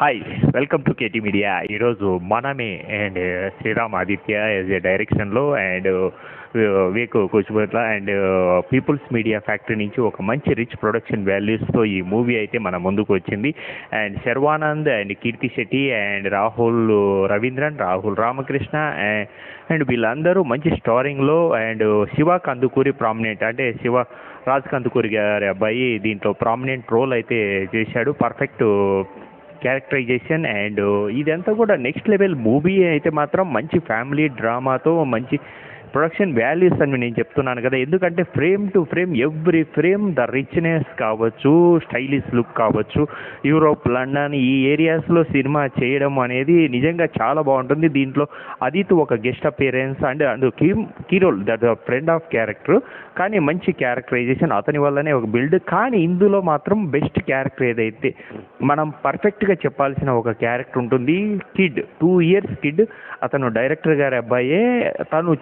Hi welcome to KT media. ఈరోజు మనమే and Sriram Aditya as a డైరెక్షన్లో and Vivek Kuchipatla and people's media factory నుంచి ఒక మంచి రిచ్ ప్రొడక్షన్ వాల్యూస్తో ఈ మూవీ అయితే మన ముందుకు వచ్చింది. And Sharwanand and Keerthy Shetty and Rahul Ravindran, Rahul Ramakrishna and వీళ్ళందరూ మంచి స్టారింగ్లో అండ్ శివ కందుకూరి ప్రామినెంట్ అంటే శివ రాజ్ కందుకూరి గారి అబ్బాయి దీంట్లో ప్రామినెంట్ రోల్ అయితే చేశాడు. పర్ఫెక్ట్ క్యారెక్టరైజేషన్ అండ్ ఇదంతా కూడా నెక్స్ట్ లెవెల్ మూవీ అయితే మాత్రం మంచి ఫ్యామిలీ డ్రామాతో మంచి ప్రొడక్షన్ వాల్యూస్ అని నేను చెప్తున్నాను కదా. ఎందుకంటే frame to frame every frame the richness కావచ్చు, స్టైలిష్ లుక్ కావచ్చు, యూరోప్, లండన్ ఈ ఏరియాస్లో సినిమా చేయడం అనేది నిజంగా చాలా బాగుంటుంది. దీంట్లో అదిత్ ఒక guest appearance and key role that friend of character, కానీ మంచి క్యారెక్టరైజేషన్ అతని వల్లనే ఒక బిల్డ్. కానీ ఇందులో మాత్రం బెస్ట్ క్యారెక్టర్ ఏదైతే మనం పర్ఫెక్ట్గా చెప్పాల్సిన ఒక క్యారెక్టర్ ఉంటుంది. కిడ్ 2 years కిడ్, అతను డైరెక్టర్ గారి అబ్బాయే. తను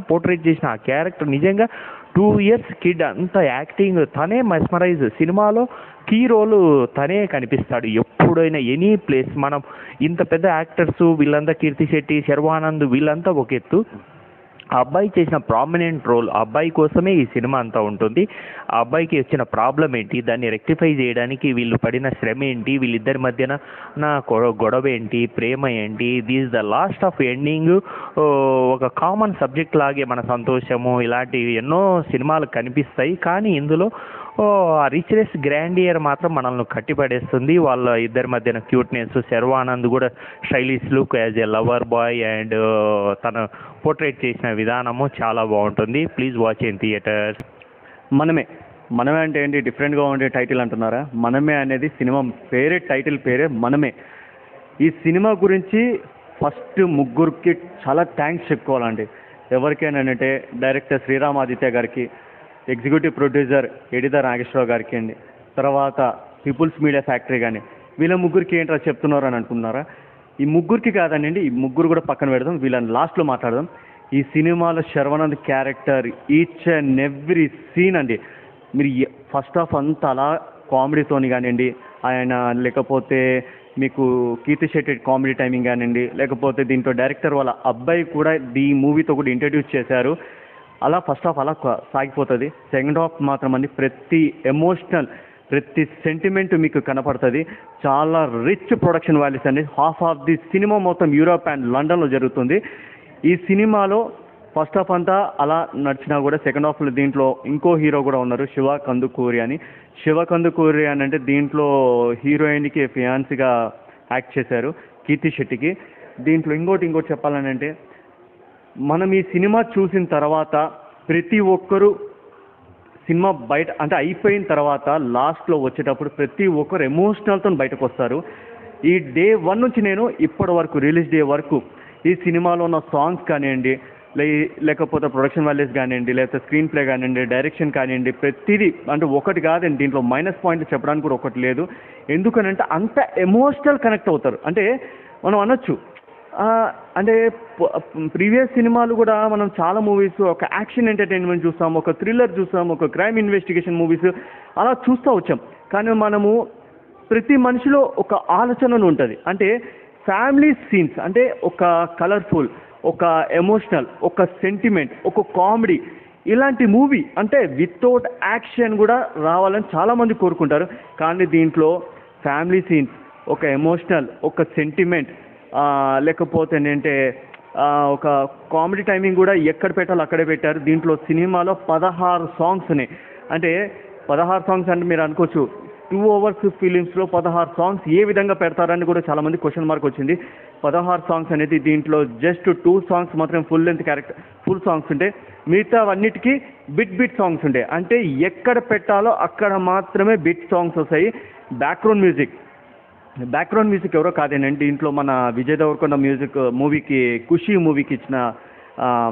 పోర్ట్రేట్ చేసిన ఆ క్యారెక్టర్ నిజంగా 2 years కిడ్ అంత యాక్టింగ్ తనే మెస్మరైజ్. సినిమాలో కీ రోల్ తనే కనిపిస్తాడు ఎప్పుడైనా ఎనీ ప్లేస్. మనం ఇంత పెద్ద యాక్టర్స్ వీళ్ళంతా కీర్తి శెట్టి, శర్వానంద్ వీళ్ళంతా ఒక ఎత్తు, ఆ అబ్బాయి చేసిన ప్రామినెంట్ రోల్, ఆ అబ్బాయి కోసమే ఈ సినిమా అంతా ఉంటుంది. ఆ అబ్బాయికి వచ్చిన ప్రాబ్లం ఏంటి, దాన్ని రెక్టిఫై చేయడానికి వీళ్ళు పడిన శ్రమ ఏంటి, వీళ్ళిద్దరి మధ్యన నా గొడవ ఏంటి, ప్రేమ ఏంటి, this the last of ending ఒక కామన్ సబ్జెక్ట్ లాగే మన సంతోషము ఇలాంటివి ఎన్నో సినిమాలు కనిపిస్తాయి. కానీ ఇందులో ఆ రిచ్నెస్ గ్రాండియర్ మాత్రం మనల్ని కట్టిపడేస్తుంది. వాళ్ళ ఇద్దరి మధ్యన క్యూట్నెస్, శర్వానంద్ కూడా stylish look as a lover boy and తను పోర్ట్రేట్ చేసిన విధానము చాలా బాగుంటుంది. Please watch in theatres. మనమే మనమే అంటే ఏంటి, డిఫరెంట్గా ఉండే టైటిల్ అంటున్నారా? మనమే అనేది సినిమా పేరే, టైటిల్ పేరే మనమే. ఈ సినిమా గురించి ఫస్ట్ ముగ్గురికి చాలా థ్యాంక్స్ చెప్పుకోవాలండి. ఎవరికైనా అంటే డైరెక్టర్ శ్రీరామ్ ఆదిత్య గారికి, ఎగ్జిక్యూటివ్ ప్రొడ్యూసర్ ఎడిద నాగేశ్వరరావు గారికి అండి, తర్వాత పీపుల్స్ మీడియా ఫ్యాక్టరీ కానీ. వీళ్ళ ముగ్గురికి ఏంట్రా చెప్తున్నారు అని అనుకున్నారా? ఈ ముగ్గురికి కాదండి, ఈ ముగ్గురు కూడా పక్కన పెడదాం, వీళ్ళని లాస్ట్లో మాట్లాడదాం. ఈ సినిమాలో Sharwanand character each and every scene అండి, మీరు ఫస్ట్ హాఫ్ అంతా అలా కామెడీతోని కానివ్వండి, ఆయన లేకపోతే మీకు కీర్తి శెట్టి కామెడీ టైమింగ్ కానివ్వండి, లేకపోతే దీంట్లో డైరెక్టర్ వాళ్ళ అబ్బాయి కూడా ఈ మూవీతో కూడా ఇంట్రడ్యూస్ చేశారు. అలా ఫస్ట్ హాఫ్ అలా సాగిపోతుంది. సెకండ్ హాఫ్ మాత్రం అండి ప్రతి ఎమోషనల్, ప్రతి సెంటిమెంట్ మీకు కనపడుతుంది. చాలా రిచ్ ప్రొడక్షన్ వాల్యూస్ అండి. హాఫ్ ఆఫ్ ది సినిమా మొత్తం యూరోప్ అండ్ లండన్లో జరుగుతుంది. ఈ సినిమాలో ఫస్ట్ హాఫ్ అంతా అలా నడిచినా కూడా సెకండ్ హాఫ్లో దీంట్లో ఇంకో హీరో కూడా ఉన్నారు, శివ కందుకూరి అని. శివ కందుకూరి అని అంటే దీంట్లో హీరోయిన్కి ఫియాన్సీగా యాక్ట్ చేశారు కీర్తి శెట్టికి. దీంట్లో ఇంకోటి చెప్పాలని అంటే, మనం ఈ సినిమా చూసిన తర్వాత ప్రతి ఒక్కరూ సినిమా బయట అంటే అయిపోయిన తర్వాత లాస్ట్లో వచ్చేటప్పుడు ప్రతి ఒక్కరు ఎమోషనల్తో బయటకు వస్తారు. ఈ డే 1 నుంచి నేను ఇప్పటి వరకు రిలీజ్ డే వరకు ఈ సినిమాలో ఉన్న సాంగ్స్ కానివ్వండి, లేకపోతే ప్రొడక్షన్ వాల్యూస్ కానివ్వండి, లేకపోతే స్క్రీన్ ప్లే కానివ్వండి, డైరెక్షన్ కానివ్వండి, ప్రతిదీ అంటే ఒకటి కాదండి, దీంట్లో మైనస్ పాయింట్ చెప్పడానికి కూడా ఒకటి లేదు. ఎందుకనంటే అంత ఎమోషనల్ కనెక్ట్ అవుతారు. అంటే మనం అనొచ్చు అంటే ప్రీవియస్ సినిమాలు కూడా మనం చాలా మూవీస్ ఒక యాక్షన్ ఎంటర్టైన్మెంట్ చూస్తాం, ఒక థ్రిల్లర్ చూస్తాం, ఒక క్రైమ్ ఇన్వెస్టిగేషన్ మూవీస్ అలా చూస్తూ వచ్చాం. కానీ మనము ప్రతి మనిషిలో ఒక ఆలోచన ఉంటుంది. అంటే ఫ్యామిలీ సీన్స్ అంటే ఒక కలర్ఫుల్, ఒక ఎమోషనల్, ఒక సెంటిమెంట్, ఒక కామెడీ, ఇలాంటి మూవీ అంటే వితౌట్ యాక్షన్ కూడా రావాలని చాలామంది కోరుకుంటారు. కానీ దీంట్లో ఫ్యామిలీ సీన్స్, ఒక ఎమోషనల్, ఒక సెంటిమెంట్, లేకపోతే ఏంటంటే ఒక కామెడీ టైమింగ్ కూడా ఎక్కడ పెట్టాలో అక్కడే పెట్టారు. దీంట్లో సినిమాలో 16 సాంగ్స్ ఉన్నాయి. అంటే 16 సాంగ్స్ అంటే మీరు అనుకోవచ్చు 2 hours ఫిలిమ్స్లో 16 సాంగ్స్ ఏ విధంగా పెడతారని కూడా చాలామంది క్వశ్చన్ మార్క్ వచ్చింది. 16 సాంగ్స్ అనేది దీంట్లో జస్ట్ 2 songs మాత్రం ఫుల్ లెంత్ ఫుల్ సాంగ్స్ ఉంటాయి. మిగతా అన్నిటికీ బిట్ సాంగ్స్ ఉంటాయి. అంటే ఎక్కడ పెట్టాలో అక్కడ మాత్రమే బిట్ సాంగ్స్ వస్తాయి. బ్యాక్గ్రౌండ్ మ్యూజిక్ ఎవరో కాదేనండి, దీంట్లో మన విజయ్ దేవరకొండ ఖుషి మూవీకి ఇచ్చిన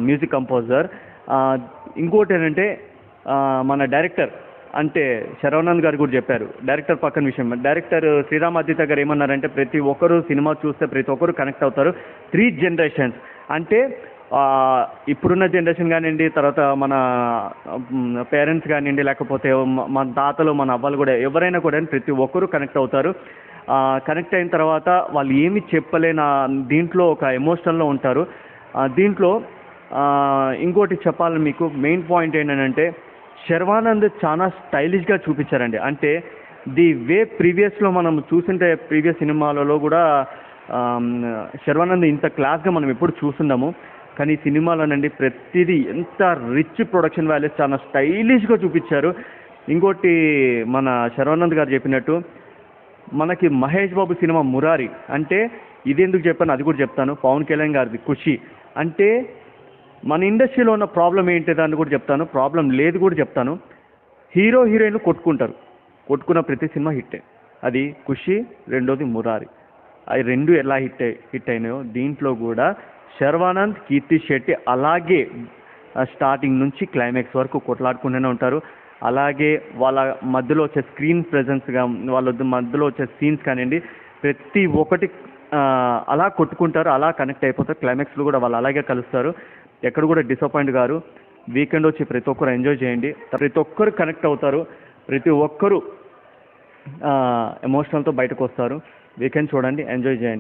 మ్యూజిక్ కంపోజర్. ఇంకోటి ఏంటంటే మన డైరెక్టర్ అంటే శరవణన్ గారు కూడా చెప్పారు. డైరెక్టర్ పక్కన విషయం, డైరెక్టర్ శ్రీరామ్ ఆదిత్య గారు ఏమన్నారంటే ప్రతి ఒక్కరు సినిమా చూస్తే ప్రతి ఒక్కరు కనెక్ట్ అవుతారు. 3 generations అంటే ఇప్పుడున్న జనరేషన్ కానివ్వండి, తర్వాత మన పేరెంట్స్ కానివ్వండి, లేకపోతే మన తాతలు, మన అవ్వలు కూడా ఎవరైనా కూడా ప్రతి ఒక్కరూ కనెక్ట్ అవుతారు. కనెక్ట్ అయిన తర్వాత వాళ్ళు ఏమి చెప్పలేన దీంట్లో ఒక ఎమోషనల్లో ఉంటారు. దీంట్లో ఇంకోటి చెప్పాలి మీకు మెయిన్ పాయింట్ ఏంటంటే శర్వానంద్ చాలా స్టైలిష్గా చూపించారండి. అంటే ది వే ప్రీవియస్లో మనం చూసింటే ప్రీవియస్ సినిమాలలో కూడా శర్వానంద్ ఇంత క్లాస్గా మనం ఎప్పుడు చూస్తున్నాము. కానీ ఈ సినిమాలోనండి ప్రతిదీ ఎంత రిచ్ ప్రొడక్షన్ వాల్యూస్ చాలా స్టైలిష్గా చూపించారు. ఇంకోటి మన శర్వానంద్ గారు చెప్పినట్టు మనకి మహేష్ బాబు సినిమా మురారి అంటే ఇది ఎందుకు చెప్పాను అది కూడా చెప్తాను. పవన్ కళ్యాణ్ గారిది ఖుషి అంటే మన ఇండస్ట్రీలో ఉన్న ప్రాబ్లం ఏంటిదో అని కూడా చెప్తాను. ప్రాబ్లం లేదు కూడా చెప్తాను. హీరో హీరోయిన్ కొట్టుకుంటారు, కొట్టుకున్న ప్రతి సినిమా హిట్టే. అది ఖుషి, రెండోది మురారి. అవి రెండు ఎలా హిట్ అయినాయో దీంట్లో కూడా శర్వానంద్, కీర్తి శెట్టి అలాగే స్టార్టింగ్ నుంచి క్లైమాక్స్ వరకు కొట్లాడుకుంటూనే ఉంటారు. అలాగే వాళ్ళ మధ్యలో వచ్చే స్క్రీన్ ప్రెజెన్స్గా వాళ్ళ మధ్యలో వచ్చే సీన్స్ కానివ్వండి ప్రతి ఒక్కటి అలా కొట్టుకుంటారు, అలా కనెక్ట్ అయిపోతారు. క్లైమాక్స్లో కూడా వాళ్ళు అలాగే కలుస్తారు. ఎక్కడ కూడా డిసప్పాయింట్ గారు. వీకెండ్ వచ్చి ప్రతి ఒక్కరు ఎంజాయ్ చేయండి. ప్రతి ఒక్కరు కనెక్ట్ అవుతారు, ప్రతి ఒక్కరు ఎమోషనల్తో బయటకు వస్తారు. వీకెండ్ చూడండి, ఎంజాయ్ చేయండి.